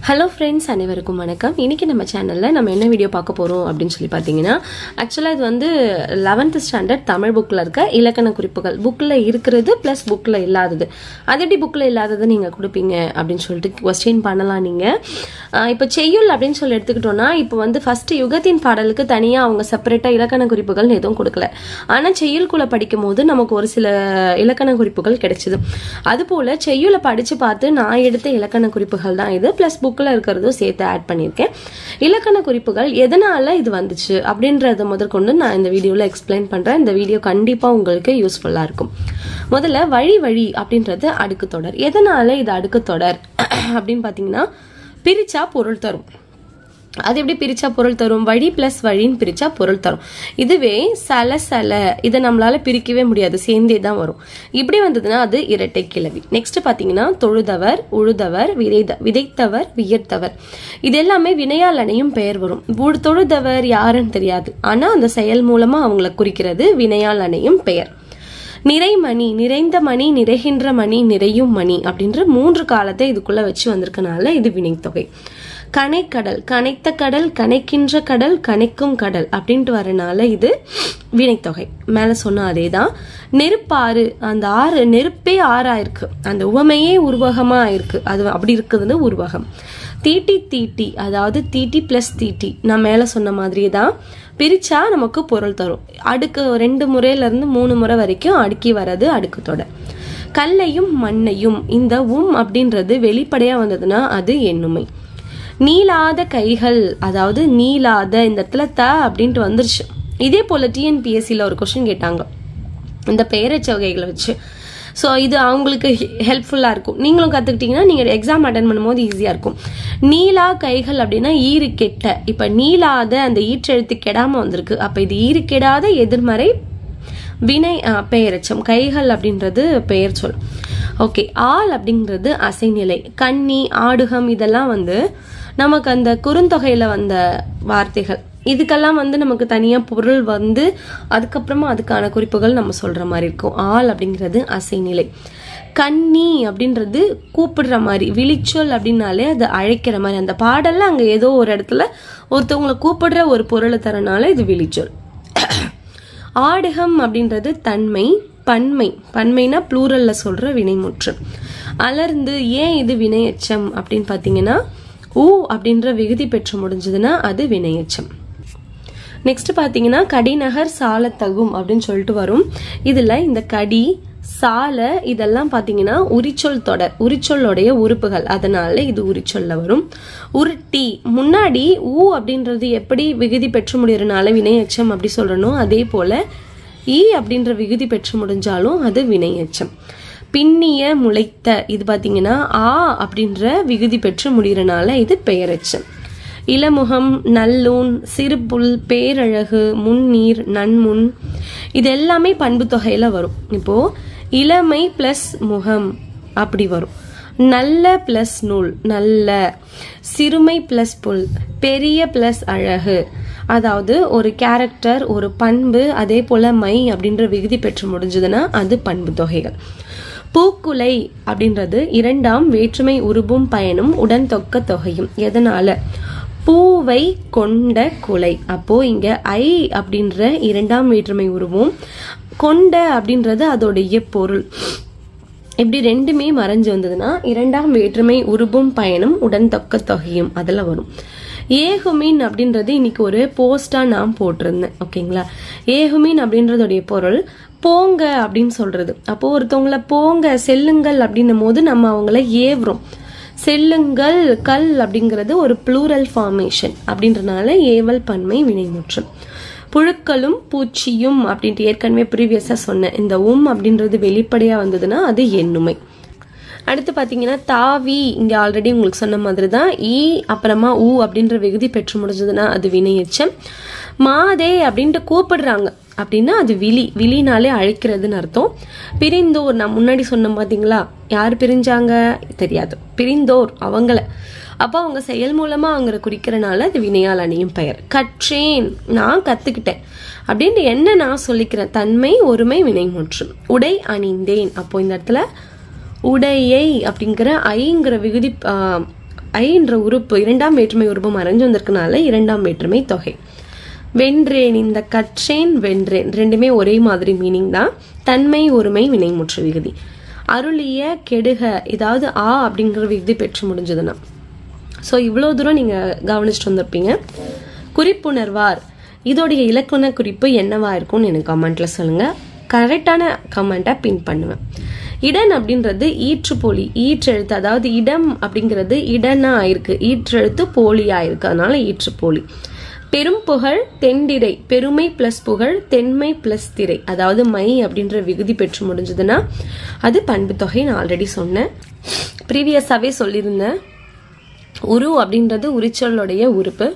Hello friends, அனைவருக்கும் வணக்கம். இன்னைக்கு நம்ம சேனலில் நம்ம என்ன வீடியோ பார்க்க போகிறோம் அப்படின்னு சொல்லி பார்த்தீங்கன்னா, ஆக்சுவலாக இது வந்து 11th ஸ்டாண்டர்ட் தமிழ் புக்கில் இருக்க இலக்கண குறிப்புகள். புக்கில் இருக்கிறது ப்ளஸ் புக்கில் இல்லாதது. அது எப்படி புக்கில் இல்லாதது நீங்கள் கொடுப்பீங்க அப்படின்னு சொல்லிட்டு கொஸ்டின் பண்ணலாம். நீங்கள் இப்போ செய்யுள் அப்படின்னு சொல்லி எடுத்துக்கிட்டோன்னா, இப்போ வந்து ஃபஸ்ட்டு யுகத்தின் பாடலுக்கு தனியாக அவங்க செப்பரேட்டாக இலக்கண குறிப்புகள் எதுவும் கொடுக்கல. ஆனால் செய்யுள்குள்ளே படிக்கும் போது நமக்கு ஒரு சில இலக்கண குறிப்புகள் கிடைச்சிது. அதுபோல் செய்யுளை படித்து பார்த்து நான் எடுத்த இலக்கண குறிப்புகள் தான் இது, ப்ளஸ் புக்கில் இருக்கிறதும் சேர்த்து ஆட் பண்ணியிருக்கேன். இலக்கண குறிப்புகள் எதனால இது வந்துச்சு அப்படின்றத முதற்கொண்டு நான் இந்த வீடியோவில் எக்ஸ்பிளைன் பண்ணுறேன். இந்த வீடியோ கண்டிப்பாக உங்களுக்கு யூஸ்ஃபுல்லாக இருக்கும். முதல்ல வழி அப்படின்றது அடுக்கு தொடர். எதனால இது அடுக்கு தொடர் அப்படின்னு பார்த்தீங்கன்னா, பிரிச்சா பொருள் தரும். அது எப்படி பிரிச்சா பொருள் தரும்? வழி பிளஸ் வழின்னு பிரிச்சா பொருள் தரும். இதுவே சல இதை நம்மளால பிரிக்கவே முடியாது, சேர்ந்தே தான் வரும். இப்படி வந்ததுன்னா அது இரட்டை கிளவி. நெக்ஸ்ட் பாத்தீங்கன்னா, தொழுதவர், உழுதவர், விதைத்தவர், வியர்த்தவர், இது எல்லாமே வினையால் அணையும் பெயர் வரும். தொழுதவர் யாருன்னு தெரியாது, ஆனா அந்த செயல் மூலமா அவங்களை குறிக்கிறது வினையால் அணையும் பெயர். நிறைமணி, நிறைந்த மணி, நிறைகின்ற மணி, நிறையும் மணி அப்படின்ற 3 காலத்தை இதுக்குள்ள வச்சு வந்திருக்கனால இது வினைத்தொகை. கணைக்கடல், கனைத்த கடல், கனைக்கின்ற கடல், கனைக்கும் கடல் அப்படின்ட்டு வரனால இது வினைத்தொகை. மேல சொன்ன அதே தான். நெருப்பாறு, அந்த ஆறு நெருப்பே ஆறாயிருக்கு, அந்த உவமையே உருவகமா ஆயிருக்கு, அது அப்படி இருக்குதுன்னு உருவகம். தீட்டி, அதாவது தீட்டி பிளஸ் தீட்டி, நான் மேல சொன்ன மாதிரியே தான். பிரிச்சா நமக்கு பொருள் தரும். அடுக்கு 2 முறையில இருந்து 3 முறை வரைக்கும் அடுக்கி வர்றது அடுக்கு தொடர். கல்லையும் மண்ணையும், இந்த அப்படின்றது வெளிப்படையா வந்ததுன்னா அது எண்ணுமை. நீளாத கைகள், அதாவது நீளாத, இந்த இடத்துல த அப்படின்ட்டு வந்துருச்சு. இதே போல டிஎன்பிஎஸ்சியில் ஒரு கொஸ்டின் கேட்டாங்க இந்த பெயரச்ச வகைகளை வச்சு. ஸோ இது அவங்களுக்கு ஹெல்ப்ஃபுல்லாக இருக்கும். நீங்களும் கற்றுக்கிட்டீங்கன்னா நீங்கள் எக்ஸாம் அட்டன் பண்ணும்போது ஈஸியாக இருக்கும். நீலா கைகள் அப்படின்னா ஈறு கெட்ட. இப்போ நீளாத அந்த ஈற்றெழுத்து கெடாமல் வந்திருக்கு. அப்போ இது ஈறு கெடாத எதிர்மறை வினை பெயரச்சம். கைகள் அப்படின்றது பெயர் சொல். ஓகே. ஆள் அப்படிங்கிறது அசைநிலை. கன்னி, ஆடுகம், இதெல்லாம் வந்து நமக்கு அந்த குறுந்தொகையில வந்த வார்த்தைகள். இதுக்கெல்லாம் வந்து நமக்கு தனியா பொருள் வந்து அதுக்கப்புறமா அதுக்கான குறிப்புகள் நம்ம சொல்ற மாதிரி இருக்கும். ஆள் அப்படிங்கிறது அசைநிலை. கன்னி அப்படின்றது கூப்பிடுற மாதிரி. விழிச்சொல் அப்படின்னாலே அது அழைக்கிற மாதிரி. அந்த பாடல்ல அங்க ஏதோ ஒரு இடத்துல ஒருத்தவங்களை கூப்பிடுற ஒரு பொருளை தரனால இது விழிச்சொல். ஆடுகம் அப்படின்றது தன்மை, பன்மை. பன்மைனா ப்ளூரல்ல சொல்ற வினைமுற்று. அலர்ந்து, ஏன் இது வினையச்சம் அப்படின்னு பாத்தீங்கன்னா, அப்படின்ற விகுதி பெற்று முடிஞ்சதுன்னா அது வினையச்சம். நெக்ஸ்ட் பாத்தீங்கன்னா, கடிநகர் சாலத்தகும் அப்படின்னு சொல்லிட்டு வரும். இதுல இந்த கடி, சால இதெல்லாம் பாத்தீங்கன்னா உரிச்சொல் தொடர், உரிச்சொல்லுடைய உறுப்புகள், அதனால இது உரிச்சொல்ல வரும். உருட்டி, முன்னாடி அப்படின்றது எப்படி விகுதி பெற்று முடியறதுனால வினையச்சம் அப்படி சொல்றணும், அதே போல அப்படின்ற விகுதி பெற்று முடிஞ்சாலும் அது வினையச்சம். பின்னிய, முளைத்த, இது பாத்தீங்கன்னா அப்படின்ற விகுதி பெற்று முடியறனால இது பெயரச்சம். இளமுகம், நல்லூன், சிறுபுல், பேரழகு, முன்னீர், நன்முன், இது எல்லாமே பண்பு தொகையில வரும். இப்போ இளமை பிளஸ் முகம் அப்படி வரும். நல்ல பிளஸ் நூல், நல்ல. சிறுமை பிளஸ் புல், பெரிய பிளஸ் அழகு, அதாவது ஒரு கேரக்டர், ஒரு பண்பு, அதே போல மை அப்படின்ற விகுதி பெற்று முடிஞ்சதுன்னா அது பண்பு தொகைகள். பூக்குலை அப்படின்றது 2ஆம் வேற்றுமை உருபும் பயனும் உடன் தொக்க தொகையும். எதனால? பூவை கொண்ட குலை. அப்போ இங்க அப்படின்ற 2ஆம் வேற்றுமை உருவும், கொண்ட அப்படின்றது அதோடைய பொருள். இப்படி ரெண்டுமே மறைஞ்சு வந்ததுன்னா 2ஆம் வேற்றுமை உருபும் பயனும் உடன் தொக்க தொகையும் அதுல வரும். ஏகுமின் அப்படின்றது இன்னைக்கு ஒரு போஸ்டா நான் போட்டிருந்தேன். ஓகேங்களா? ஏகுமின் அப்படின்றதுடைய பொருள் போங்க அப்படின்னு சொல்றது. அப்போ ஒருத்தவங்களை போங்க, செல்லுங்கள் அப்படின்னும் போது நம்ம அவங்கள ஏவுறோம். செல்லுங்கள், கல் அப்படிங்கிறது ஒரு ப்ளூரல் ஃபார்மேஷன் அப்படின்றனால ஏவல் பன்மை வினைமுற்றம். புழுக்களும் பூச்சியும் அப்படின்ட்டு ஏற்கனவே ப்ரீவியஸா சொன்னேன். இந்த அப்படின்றது வெளிப்படையா வந்ததுன்னா அது எண்ணுமை. அடுத்து பாத்தீங்கன்னா, தாவி, இங்க ஆல்ரெடி உங்களுக்கு சொன்ன மாதிரி தான். அப்புறமா அப்படின்ற விகுதி பெற்று முடிஞ்சதுன்னா அது வினையச்சம். மாதே அப்படின்ட்டு கூப்பிடுறாங்க அப்படின்னா அது விழினாலே அழைக்கிறதுன்னு அர்த்தம். பிரிந்தோர், நான் முன்னாடி சொன்ன பாத்தீங்களா, யார் பிரிஞ்சாங்க தெரியாது, பிரிந்தோர் அவங்கள. அப்போ அவங்க செயல் மூலமா அவங்க குறிக்கிறனால அது வினையால் அணியும் பெயர். கற்றேன், நான் கத்துக்கிட்டேன் அப்படின்னு என்ன நான் சொல்லிக்கிறேன், தன்மை, ஒருமை, வினைமுற்று. உடை அணிந்தேன், அப்போ இந்த இடத்துல உடையை அப்படிங்கிற ஐங்கிற விகுதி ஐன்ற உறுப்பு இரண்டாம் வேற்றுமை உறுப்பு மறைஞ்சு வந்திருக்கனால இரண்டாம் வேற்றுமை தொகை. வென்றேன், இந்த கற்றேன் வென்றேன் ரெண்டுமே ஒரே மாதிரி மீனிங் தான். தன்மை ஒருமை வினைமுற்று விகுதி. அருளிய கெடுக, ஏதாவது ஆ அப்படிங்கிற விகுதி பெற்று முடிஞ்சதுன்னா. ஸோ இவ்வளோ தூரம் நீங்கள் கவனிச்சுட்டு வந்திருப்பீங்க. குறிப்புணர்வார், இதோடைய இலக்கண குறிப்பு என்னவா இருக்கும்னு எனக்கு கமெண்ட்ல சொல்லுங்க. கரெக்டான கமெண்ட்டை பின் பண்ணுவேன். இடன் அப்படின்றது ஈற்றுப்போலி, ஈற்றெழுத்து, அதாவது இடம் அப்படிங்கிறது இடனா ஆயிருக்கு, ஈற்றெழுத்து போலியா இருக்கு, அதனால ஈற்றுப்போலி. பெரும் புகழ் தென்திரை, பெருமை பிளஸ் புகழ் தென்மை பிளஸ் திரை, அதாவது மை அப்படின்ற விகுதி பெற்று முடிஞ்சதுன்னா அது பண்பு தொகை. நான் ஆல்ரெடி சொன்னேன், ப்ரீவியஸாவே சொல்லியிருந்தேன். உரு அப்படின்றது உரிச்சலுடைய உறுப்பு.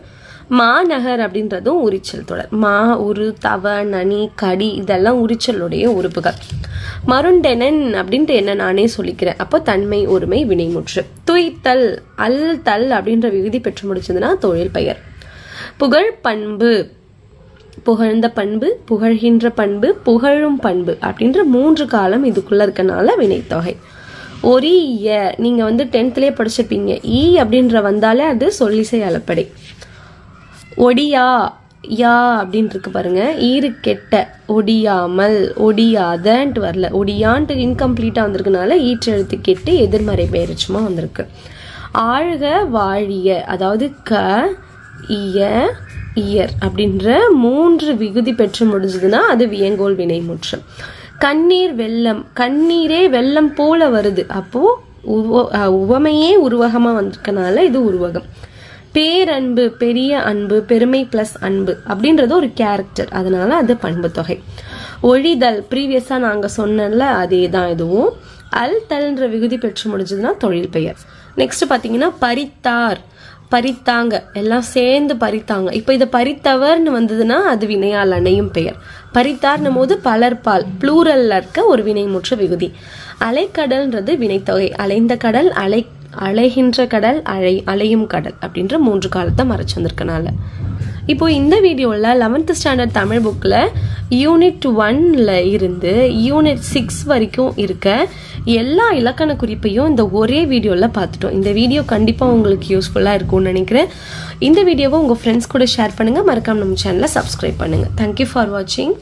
மாநகர் அப்படின்றதும் உரிச்சல் தொடர். மா, உரு, தவ, நனி, கடி இதெல்லாம் உரிச்சலுடைய உறுப்புகள். மருண்டெனன் அப்படின்ட்டு என்ன நானே சொல்லிக்கிறேன். அப்போ தன்மை ஒருமை வினைமுற்று. துய்த்தல், அல் தல் அப்படின்ற விகுதி பெற்று முடிச்சதுன்னா தொழில் பெயர். புகழ் பண்பு, புகழ்ந்த பண்பு, புகழ்கின்ற பண்பு, புகழும் பண்பு அப்படின்ற 3 காலம் இதுக்குள்ள இருக்கனால வினைத்தொகை. ஒரிய, நீங்க 10th படிச்சிருப்பீங்க. ஈ அப்படின்ற வந்தாலே அது சொல்லிசை அளப்படை. ஒடியா, யா அப்படின்னு இருக்கு பாருங்க, ஈரு கெட்ட, ஒடியாமல், ஒடியாதன்ட்டு வரல, ஒடியான்ட்டு இன்கம்ப்ளீட்டா வந்திருக்கனால ஈற்றெழுத்து கெட்டு எதிர்மறை பெயர்ச்சுமா வந்திருக்கு. ஆழ்க வாழிய, அதாவது க, இய, இயர் அப்படின்ற 3 விகுதி பெற்று முடிஞ்சதுன்னா அது வியங்கோல் வினைமுற்று. கண்ணீர் வெள்ளம், கண்ணீரே வெள்ளம் போல வருது, அப்போ உவமையே உருவகமா வந்திருக்கனால இது உருவகம். பேரன்பு, பெரிய அன்பு, பெருமை பிளஸ் அன்பு அப்படின்றது ஒரு கேரக்டர், அதனால அது பண்பு தொகை. ஒழிதல், ப்ரீவியஸா நாங்க சொன்னல அதே தான் இதுவும். அல் தல்ன்ற விகுதி பெற்று முடிஞ்சதுன்னா தொழில் பெயர். நெக்ஸ்ட் பாத்தீங்கன்னா பறித்தார், பறித்தாங்க, எல்லாம் சேர்ந்து பறித்தாங்க. இப்ப இதை பறித்தவர்னு வந்ததுன்னா அது வினையால் அணையும் பெயர். பறித்தார்னும் போது பலர்பால் ப்ளூரல்ல இருக்க ஒரு வினைமுற்று விகுதி. அலைக்கடல்ன்றது வினைத்தொகை. அலைந்த கடல், அலைகின்ற கடல், அலையும் கடல் அப்படின்ற 3 காலத்தை மறைச்சு வந்திருக்கனால. இப்போ இந்த வீடியோல 11th ஸ்டாண்டர்ட் தமிழ் புக்ல யூனிட் 1ல இருந்து யூனிட் 6 வரைக்கும் இருக்க எல்லா இலக்கண குறிப்பையும் இந்த ஒரே வீடியோல பார்த்துட்டோம். இந்த வீடியோ கண்டிப்பா உங்களுக்கு யூஸ்ஃபுல்லா இருக்கும்னு நினைக்கிறேன். இந்த வீடியோவை உங்க ஃப்ரெண்ட்ஸ் கூட ஷேர் பண்ணுங்க. மறக்காம நம்ம சேனலை சப்ஸ்கிரைப் பண்ணுங்க. தேங்க்யூ ஃபார் வாட்சிங்.